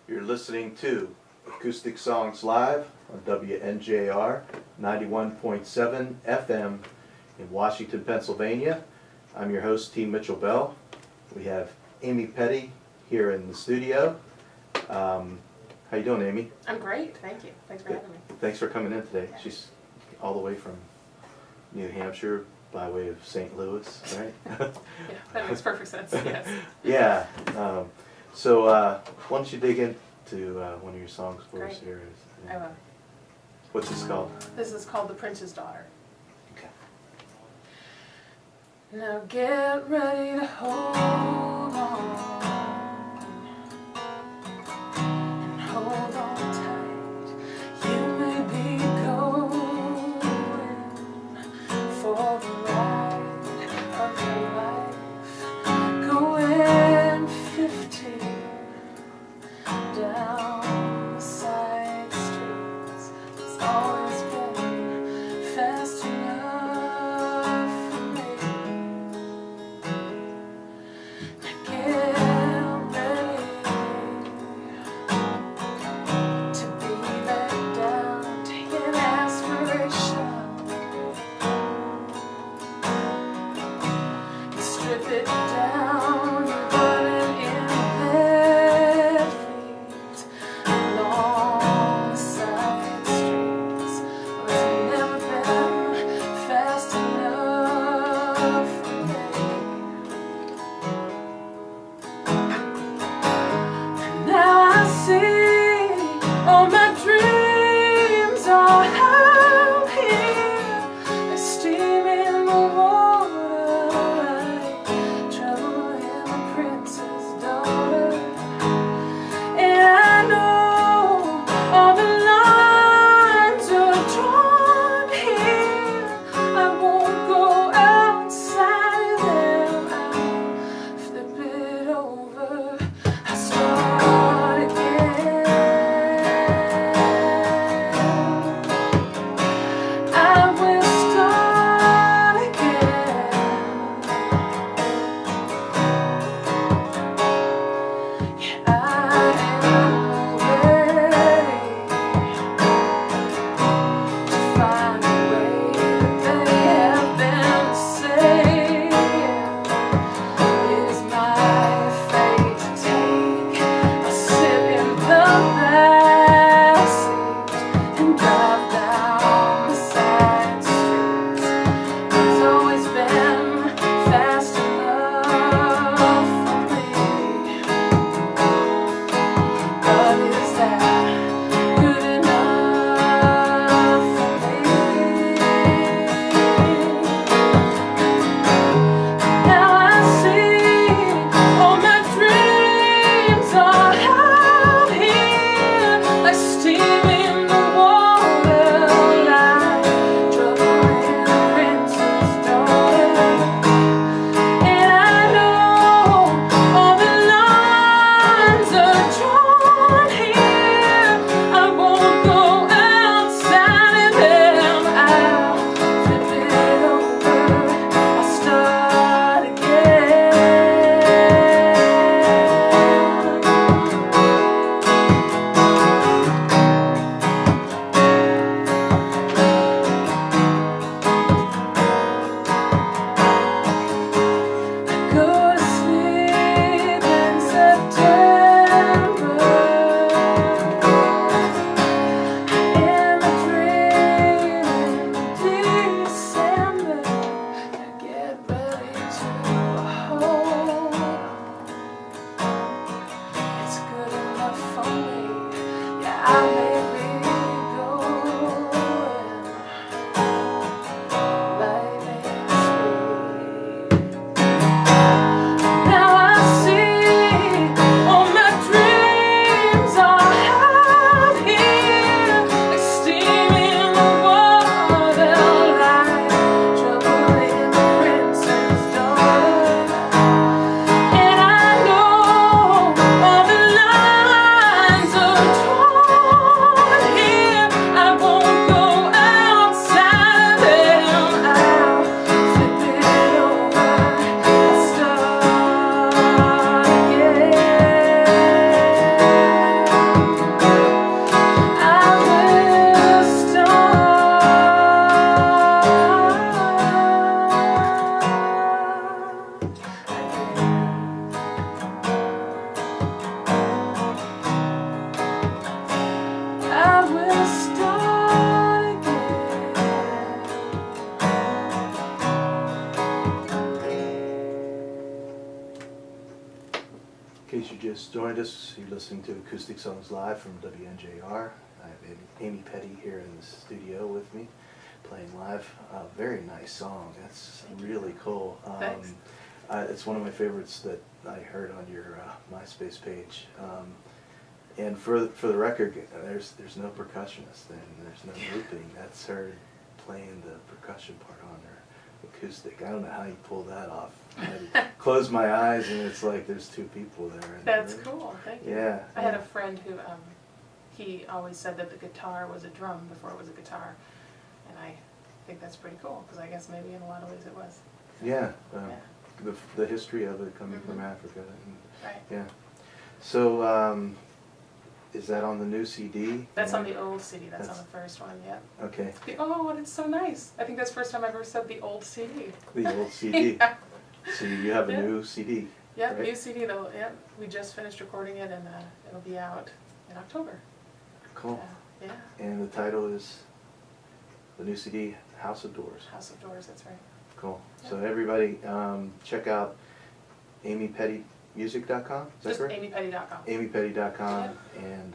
You're listening to Acoustic Songs Live on WNJR 91.7 FM in Washington, Pennsylvania. I'm your host, T. Mitchell Bell. We have Amy Petty here in the studio. How you doing, Amy? I'm great, thank you. Thanks for having me. Thanks for coming in today. Yeah. She's all the way from New Hampshire by way of St. Louis, right? Yeah, that makes perfect sense, yes. Yeah. So why don't you dig into one of your songs for us Great. here? I will. What's this called? This is called The Prince's Daughter. Okay. Now get ready to hold on. And hold on tight. You may be going for the ride of your life. Going 15 down the side streets. It's always been fast enough for me. Get ready to be let down, taking aspiration. You strip it down, you're running in bare feet along the side streets. Well, it's never been fast enough for me. Now I see all my dreams are out here. They're steaming in the water like trouble in the prince's daughter. And I know all the lines are drawn here. I won't go outside of them. I'll flip it over. I start again. I will start again. Yeah, I am ready to find a way that they have been saying. It is my fate to take a sit in the backseat and drive down the side streets. It's always been fast enough for me. But is that good enough for me? Now I see all my dreams are out here, like steam in the water, like trouble in a prince's daughter. And I know all the lines are drawn here. I won't go outside of them. I'll flip it over. I'll start again. I go to sleep in September. I am a dream in December. Now get ready to hold on. It's good enough for me. Yeah, I may be going lightning speed. Now I see all my dreams are out here, like steam in the water, like trouble in the prince's daughter. And I know all the lines are drawn just joined us, you're listening to Acoustic Songs Live from WNJR. I have Amy Petty here in the studio with me, playing live. Very nice song. That's really cool. Thanks. It's one of my favorites that I heard on your MySpace page. And for the record, there's no percussionist and there's no looping. That's her playing the percussion part on her acoustic. I don't know how you pull that off. I close my eyes and it's like there's two people there. In That's the room. cool, thank you. Yeah. I had a friend who, he always said that the guitar was a drum before it was a guitar. And I think that's pretty cool, because I guess maybe in a lot of ways it was. Yeah. Yeah. The history of it coming from Africa. And, Right. yeah. So, is that on the new CD? That's Yeah. on the old CD, that's on the first one, yeah. Okay. Oh, and it's so nice. I think that's the first time I've ever said the old CD. The old CD. Yeah. So you have a Yeah. new CD. Yeah, right? new CD though, yeah. We just finished recording it and it'll be out in October. Cool. Yeah, And the title is the new CD, House of Doors. House of Doors, that's right. Cool. Yeah. So everybody, check out amypettymusic.com. Is that Just correct? amypetty.com. amypetty.com, and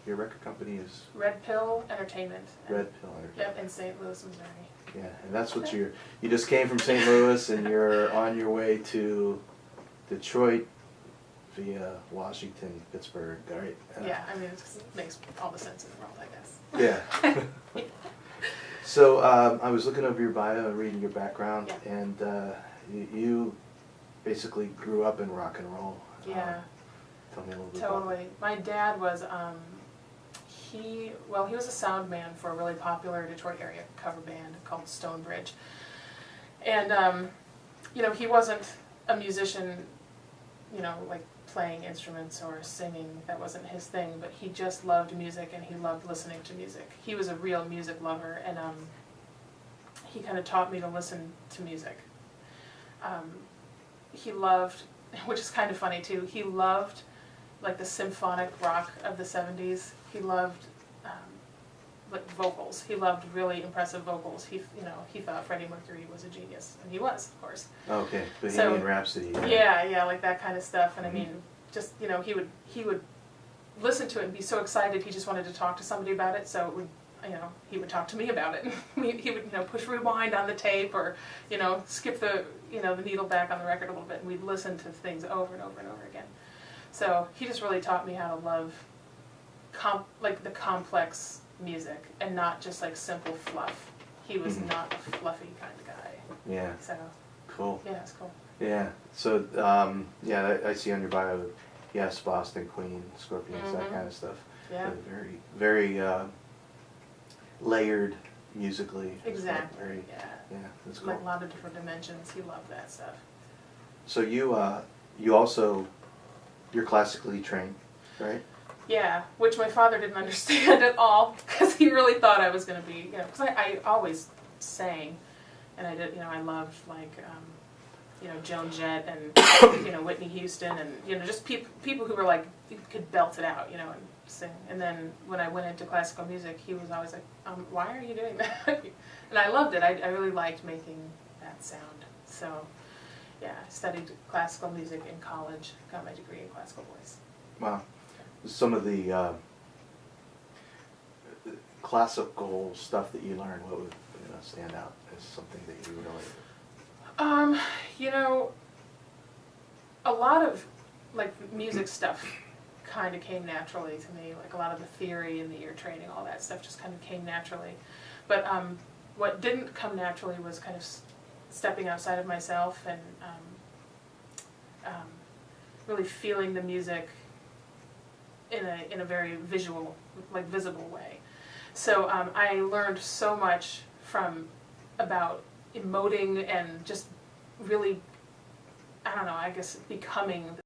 your record company is Red Pill Entertainment. Red Pill Entertainment. Yep, in St. Louis, Missouri. Yeah, and that's what you just came from St. Louis and you're on your way to Detroit via Washington, Pittsburgh, right? Yeah, I mean, it makes all the sense in the world, I guess. Yeah. So I was looking over your bio, reading your background, Yeah. and you basically grew up in rock and roll. Yeah, Tell me a little bit about totally. My dad was, he was a sound man for a really popular Detroit area cover band called Stonebridge. And, you know, he wasn't a musician, you know, like playing instruments or singing. That wasn't his thing, but he just loved music and he loved listening to music. He was a real music lover, and he kind of taught me to listen to music. He loved, which is kind of funny too, he loved like the symphonic rock of the 70s. He loved like vocals. He loved really impressive vocals. He thought Freddie Mercury was a genius, and he was, of course. Okay, So- Bohemian Rhapsody. Yeah, like that kind of stuff. And I Mhm. mean, just, you know, he would listen to it and be so excited he just wanted to talk to somebody about it. So it would, you know, he would talk to me about it. He would, you know, push rewind on the tape, or, you know, skip the needle back on the record a little bit, and we'd listen to things over and over and over again. So he just really taught me how to love like the complex music and not just like simple fluff. He was Mhm. not a fluffy kind of guy. Yeah, So cool. yeah, it's cool. Yeah, so, I see on your bio, yes, Boston, Queen, Scorpions, that Mhm. kind of stuff. Yeah. Very, very layered musically. Exactly. Very, Yeah. yeah, that's cool. Like a lot of different dimensions. He loved that stuff. So you also, you're classically trained, right? Yeah, which my father didn't understand at all, because he really thought I was going to be, you know, because I always sang, and I did, you know, I loved like, you know, Joan Jett and, you know, Whitney Houston, and, you know, just people who were like, could belt it out, you know, and sing. And then when I went into classical music, he was always like, why are you doing that? And I loved it. I really liked making that sound. So, yeah, I studied classical music in college, got my degree in classical voice. Wow. Some of the classical stuff that you learned, what would stand out as something that you really? You know, a lot of like music stuff kind of came naturally to me. Like a lot of the theory and the ear training, all that stuff just kind of came naturally. But what didn't come naturally was kind of stepping outside of myself and really feeling the music in a very visual, like visible way. So I learned so much about emoting and just really, I don't know, I guess becoming